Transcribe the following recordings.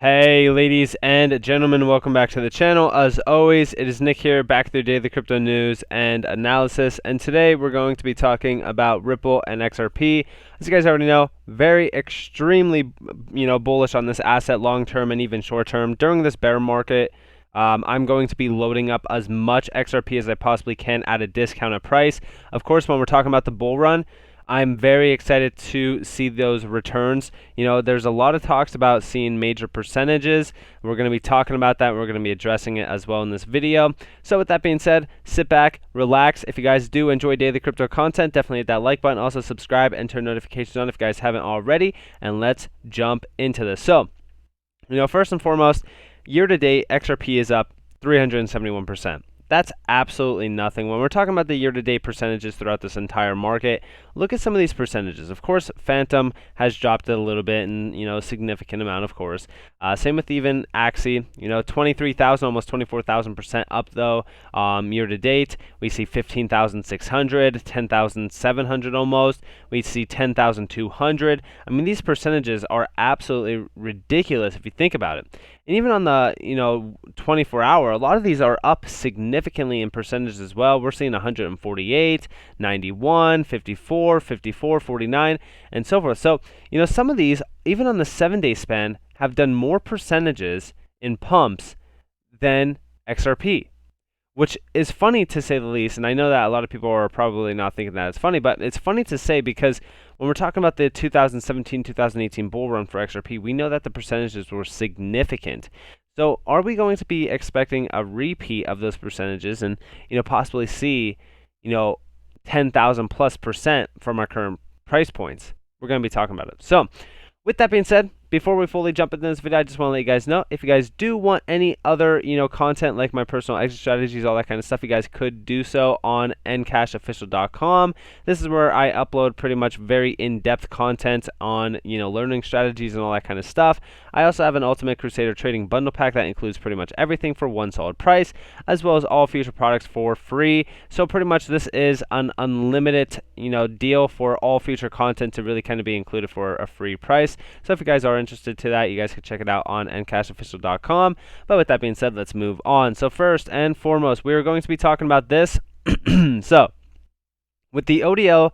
Hey ladies and gentlemen, welcome back to the channel. As always, it is Nick here, back with your daily crypto news and analysis, and today we're going to be talking about Ripple and XRP. As you guys already know, very extremely bullish on this asset long term and even short term. During this bear market, I'm going to be loading up as much XRP as I possibly can at a discounted price. Of course, when we're talking about the bull run, I'm very excited to see those returns. There's a lot of talks about seeing major percentages. We're going to be talking about that. We're going to be addressing it as well in this video. So with that being said, sit back, relax. If you guys do enjoy daily crypto content, definitely hit that like button. Also subscribe and turn notifications on if you guys haven't already. And let's jump into this. So, first and foremost, year to date, XRP is up 371%. That's absolutely nothing. When we're talking about the year-to-date percentages throughout this entire market, look at some of these percentages. Of course, Phantom has dropped it a little bit, and a significant amount, of course. Same with even Axie, 23,000, almost 24,000% up though. Year-to-date, we see 15,600, 10,700 almost. We see 10,200. I mean, these percentages are absolutely ridiculous if you think about it. And even on the 24-hour, a lot of these are up significantly in percentages as well. We're seeing 148, 91, 54, 54, 49, and so forth. So, some of these, even on the 7-day span, have done more percentages in pumps than XRP, which is funny to say the least. And I know that a lot of people are probably not thinking that it's funny, but it's funny to say because when we're talking about the 2017-2018 bull run for XRP, we know that the percentages were significant. So are we going to be expecting a repeat of those percentages and, possibly see, 10,000 plus % from our current price points? We're going to be talking about it. So with that being said, before we fully jump into this video, I just want to let you guys know, if you guys do want any other, content like my personal exit strategies, all that kind of stuff, you guys could do so on NCashOfficial.com. This is where I upload pretty much very in-depth content on, learning strategies and all that kind of stuff. I also have an Ultimate Crusader trading bundle pack that includes pretty much everything for one solid price, as well as all future products for free. So pretty much this is an unlimited, deal for all future content to really kind of be included for a free price. So if you guys are interested to that, you guys can check it out on NCashOfficial.com. But with that being said, let's move on. So first and foremost, we are going to be talking about this. So with the ODL,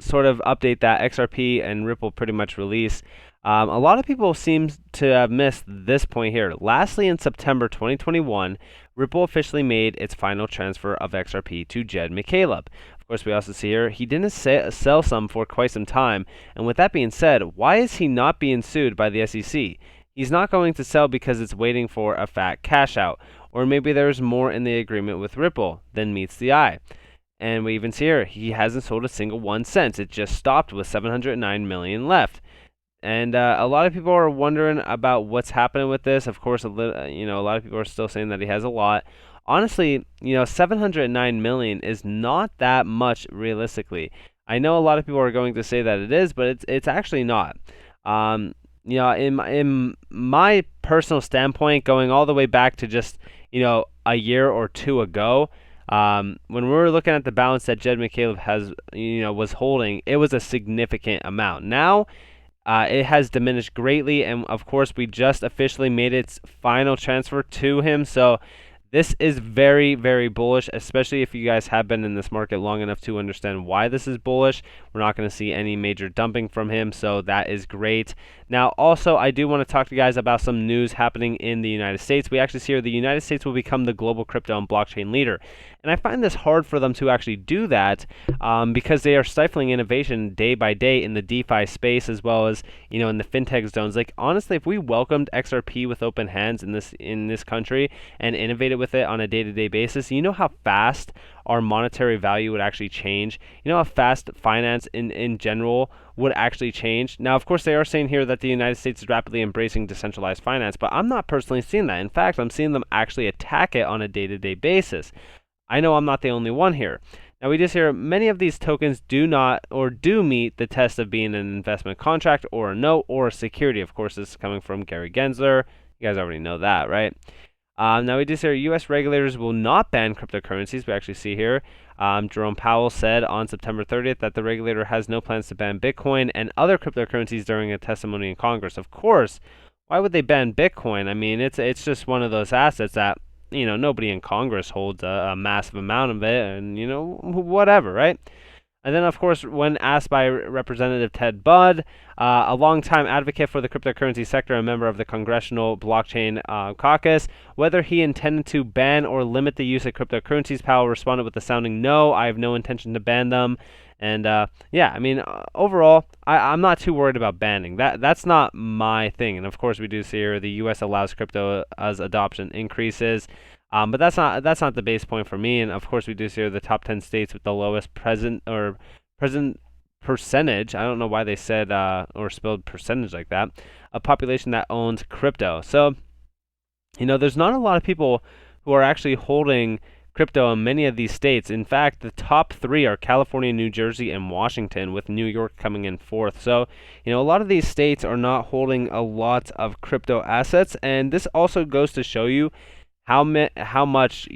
sort of update that XRP and Ripple pretty much release, a lot of people seem to have missed this point here. Lastly, in September 2021, Ripple officially made its final transfer of XRP to Jed McCaleb. Of course, we also see here he didn't sell some for quite some time. And with that being said, why is he not being sued by the SEC? He's not going to sell because it's waiting for a fat cash out. Or maybe there's more in the agreement with Ripple than meets the eye. And we even see here, he hasn't sold a single one since. It just stopped with 709 million left. And a lot of people are wondering about what's happening with this. Of course, a lot of people are still saying that he has a lot. Honestly, 709 million is not that much realistically. I know a lot of people are going to say that it is, but it's actually not. In my personal standpoint, going all the way back to just a year or two ago, when we were looking at the balance that Jed McCaleb was holding, it was a significant amount. Now, it has diminished greatly, and of course, we just officially made its final transfer to him. So this is very, very bullish, especially if you guys have been in this market long enough to understand why this is bullish. We're not going to see any major dumping from him, so that is great. Now, also, I do want to talk to you guys about some news happening in the United States. We actually see here the United States will become the global crypto and blockchain leader. And I find this hard for them to actually do that because they are stifling innovation day by day in the DeFi space, as well as in the fintech zones. Like, honestly, if we welcomed XRP with open hands in this country and innovated with it on a day-to-day basis, you know how fast our monetary value would actually change. You know how fast finance in general would actually change. Now, of course, they are saying here that the United States is rapidly embracing decentralized finance, but I'm not personally seeing that. In fact, I'm seeing them actually attack it on a day-to-day basis. I know I'm not the only one here. Now, we just hear many of these tokens do not or do meet the test of being an investment contract or a note or a security. Of course, this is coming from Gary Gensler. You guys already know that, right? Now, we just hear U.S. regulators will not ban cryptocurrencies. We actually see here Jerome Powell said on September 30th that the regulator has no plans to ban Bitcoin and other cryptocurrencies during a testimony in Congress. Of course, why would they ban Bitcoin? I mean, it's just one of those assets that, nobody in Congress holds a massive amount of it, and whatever, right? And then, of course, when asked by Representative Ted Budd, a longtime advocate for the cryptocurrency sector, a member of the Congressional Blockchain Caucus, whether he intended to ban or limit the use of cryptocurrencies, Powell responded with a sounding no. I have no intention to ban them. And yeah, I mean, overall, I'm not too worried about banning. That's not my thing. And of course, we do see here the U.S. allows crypto as adoption increases. But that's not the base point for me. And of course, we do see here the top 10 states with the lowest present percentage. I don't know why they said or spelled percentage like that. A population that owns crypto. So, there's not a lot of people who are actually holding crypto in many of these states. In fact, the top 3 are California, New Jersey, and Washington, with New York coming in 4th. So, a lot of these states are not holding a lot of crypto assets, and this also goes to show you how much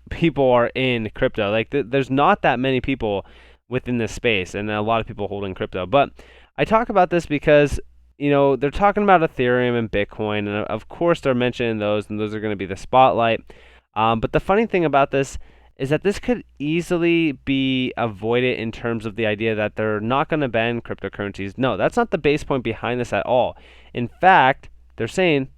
people are in crypto. Like there's not that many people within this space, and a lot of people holding crypto. But I talk about this because they're talking about Ethereum and Bitcoin, and of course they're mentioning those, and those are going to be the spotlight. But the funny thing about this is that this could easily be avoided in terms of the idea that they're not going to ban cryptocurrencies. No, that's not the base point behind this at all. In fact, they're saying,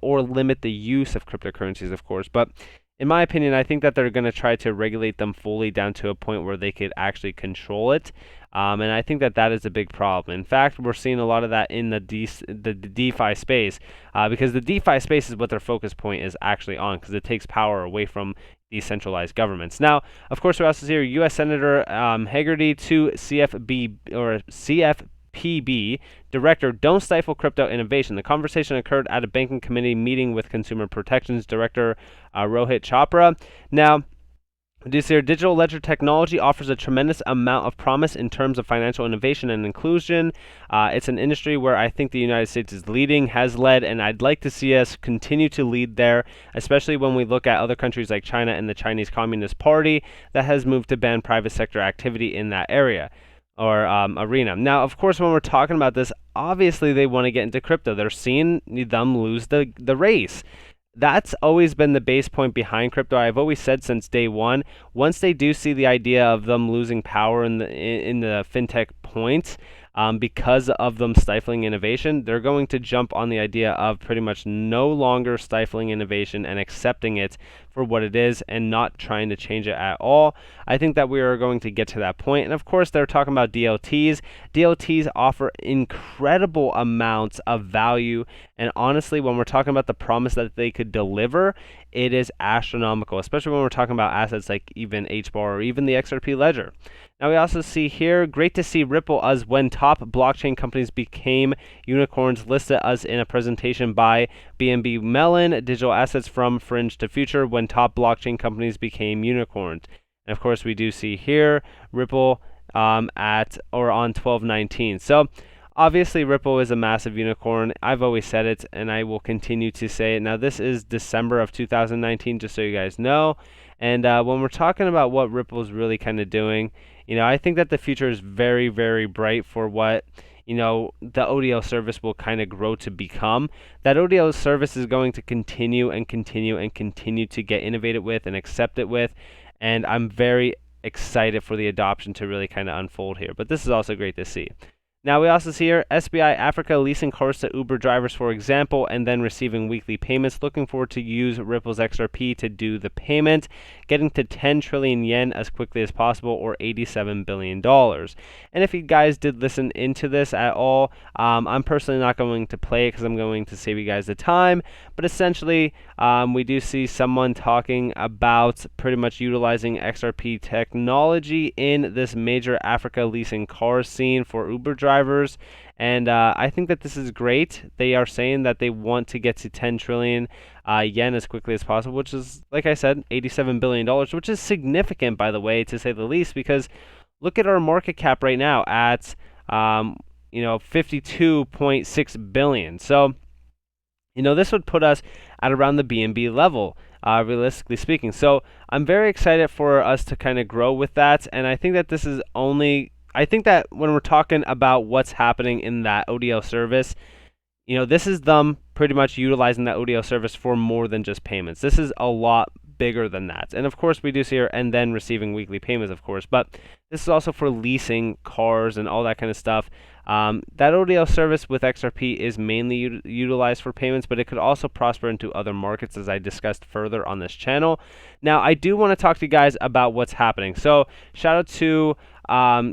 or limit the use of cryptocurrencies, of course. But in my opinion, I think that they're going to try to regulate them fully down to a point where they could actually control it. And I think that is a big problem. In fact, we're seeing a lot of that in the DeFi space, because the DeFi space is what their focus point is actually on, because it takes power away from decentralized governments. Now, of course, we also see here U.S. Senator Hagerty to CFPB director, don't stifle crypto innovation. The conversation occurred at a banking committee meeting with Consumer Protections Director Rohit Chopra. Now, this here, digital ledger technology offers a tremendous amount of promise in terms of financial innovation and inclusion. It's an industry where I think the United States is leading, has led, and I'd like to see us continue to lead there, especially when we look at other countries like China and the Chinese Communist Party that has moved to ban private sector activity in that area or arena. Now, of course, when we're talking about this, obviously they want to get into crypto. They're seeing them lose the race. That's always been the base point behind crypto. I've always said since day one, once they do see the idea of them losing power in the fintech points, because of them stifling innovation, they're going to jump on the idea of pretty much no longer stifling innovation and accepting it for what it is and not trying to change it at all. I think that we are going to get to that point. And of course, they're talking about DLTs. DLTs offer incredible amounts of value. And honestly, when we're talking about the promise that they could deliver, it is astronomical, especially when we're talking about assets like even HBAR or even the XRP ledger. Now we also see here, great to see Ripple as when top blockchain companies became unicorns, listed as in a presentation by BNB Mellon, digital assets from fringe to future, when top blockchain companies became unicorns. And of course we do see here Ripple at or on 12/19. So obviously Ripple is a massive unicorn. I've always said it, and I will continue to say it. Now this is December of 2019, just so you guys know. And when we're talking about what Ripple is really kind of doing, I think that the future is very, very bright for what, the ODL service will kind of grow to become. That ODL service is going to continue and continue and continue to get innovated with and accepted with. And I'm very excited for the adoption to really kind of unfold here. But this is also great to see. Now we also see here SBI Africa leasing cars to Uber drivers, for example, and then receiving weekly payments. Looking forward to use Ripple's XRP to do the payment, getting to 10 trillion yen as quickly as possible, or $87 billion. And if you guys did listen into this at all, I'm personally not going to play it because I'm going to save you guys the time. But essentially, we do see someone talking about pretty much utilizing XRP technology in this major Africa leasing cars scene for Uber drivers. And I think that this is great. They are saying that they want to get to 10 trillion yen as quickly as possible, which is, like I said, $87 billion, which is significant, by the way, to say the least, because look at our market cap right now at 52.6 billion. So, this would put us at around the BNB level, realistically speaking. So I'm very excited for us to kind of grow with that. And I think that this is I think that when we're talking about what's happening in that ODL service, this is them pretty much utilizing that ODL service for more than just payments. This is a lot bigger than that. And of course, we do see here, and then receiving weekly payments, of course. But this is also for leasing cars and all that kind of stuff. That ODL service with XRP is mainly utilized for payments, but it could also prosper into other markets, as I discussed further on this channel. Now, I do want to talk to you guys about what's happening. So, shout out to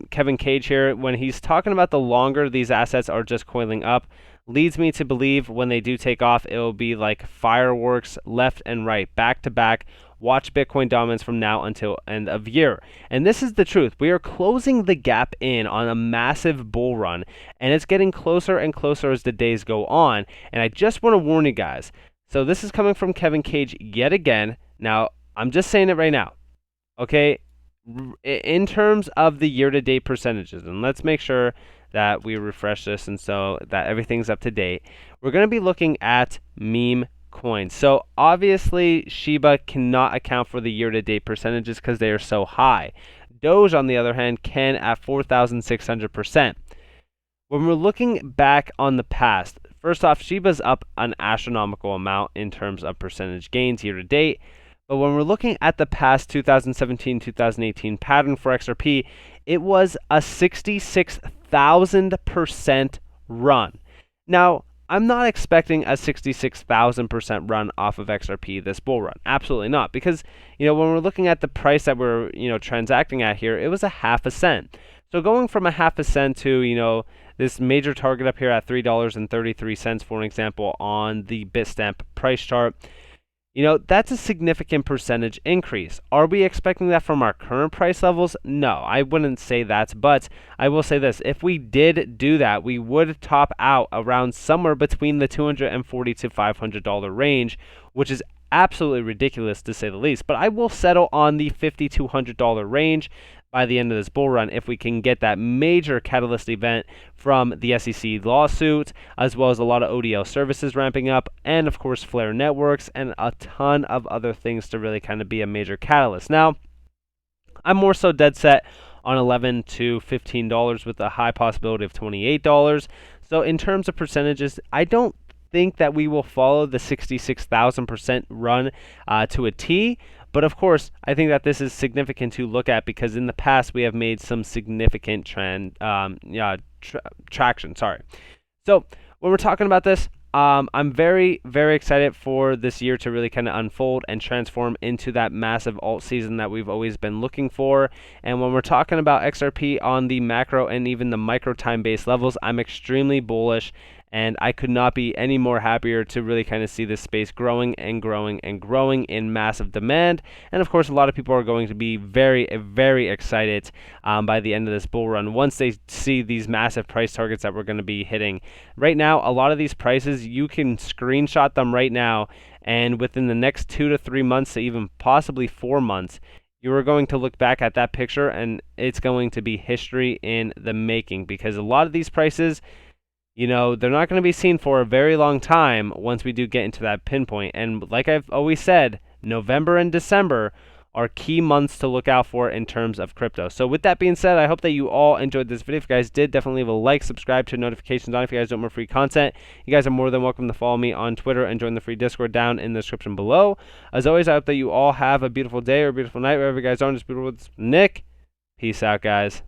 Kevin Cage here. When he's talking about the longer these assets are just coiling up, leads me to believe when they do take off, it will be like fireworks left and right, back to back. Watch Bitcoin dominance from now until end of year. And this is the truth. We are closing the gap in on a massive bull run, and it's getting closer and closer as the days go on. And I just want to warn you guys. So this is coming from Kevin Cage yet again. Now, I'm just saying it right now. Okay? In terms of the year-to-date percentages, and let's make sure that we refresh this and so that everything's up to date. We're going to be looking at meme coins. So obviously Shiba cannot account for the year-to-date percentages because they are so high. Doge, on the other hand, can at 4,600%. When we're looking back on the past, first off, Shiba's up an astronomical amount in terms of percentage gains year-to-date. But when we're looking at the past 2017-2018 pattern for XRP, it was a 66,000% run. Now, I'm not expecting a 66,000% run off of XRP this bull run. Absolutely not. Because, when we're looking at the price that we're, transacting at here, it was a half a cent. So going from a half a cent to, this major target up here at $3.33, for an example, on the Bitstamp price chart, that's a significant percentage increase. Are we expecting that from our current price levels? No, I wouldn't say that, but I will say this. If we did do that, we would top out around somewhere between the $240 to $500 range, which is absolutely ridiculous to say the least. But I will settle on the $50 to $100 range by the end of this bull run if we can get that major catalyst event from the SEC lawsuit, as well as a lot of ODL services ramping up, and of course Flare Networks, and a ton of other things to really kind of be a major catalyst. Now, I'm more so dead set on $11 to $15 with a high possibility of $28. So in terms of percentages, I don't think that we will follow the 66,000% run to a T. But of course, I think that this is significant to look at because in the past we have made some significant traction. So when we're talking about this, I'm very, very excited for this year to really kind of unfold and transform into that massive alt season that we've always been looking for. And when we're talking about XRP on the macro and even the micro time-based levels, I'm extremely bullish. And I could not be any more happier to really kind of see this space growing and growing and growing in massive demand. And of course, a lot of people are going to be very, very excited by the end of this bull run once they see these massive price targets that we're going to be hitting. Right now, a lot of these prices, you can screenshot them right now. And within the next 2 to 3 months to even possibly 4 months, you are going to look back at that picture and it's going to be history in the making because a lot of these prices, they're not going to be seen for a very long time once we do get into that pinpoint. And like I've always said, November and December are key months to look out for in terms of crypto. So with that being said, I hope that you all enjoyed this video. If you guys did, definitely leave a like, subscribe, turn notifications on if you guys want more free content. You guys are more than welcome to follow me on Twitter and join the free Discord down in the description below. As always, I hope that you all have a beautiful day or a beautiful night, wherever you guys are. Just beautiful with Nick. Peace out, guys.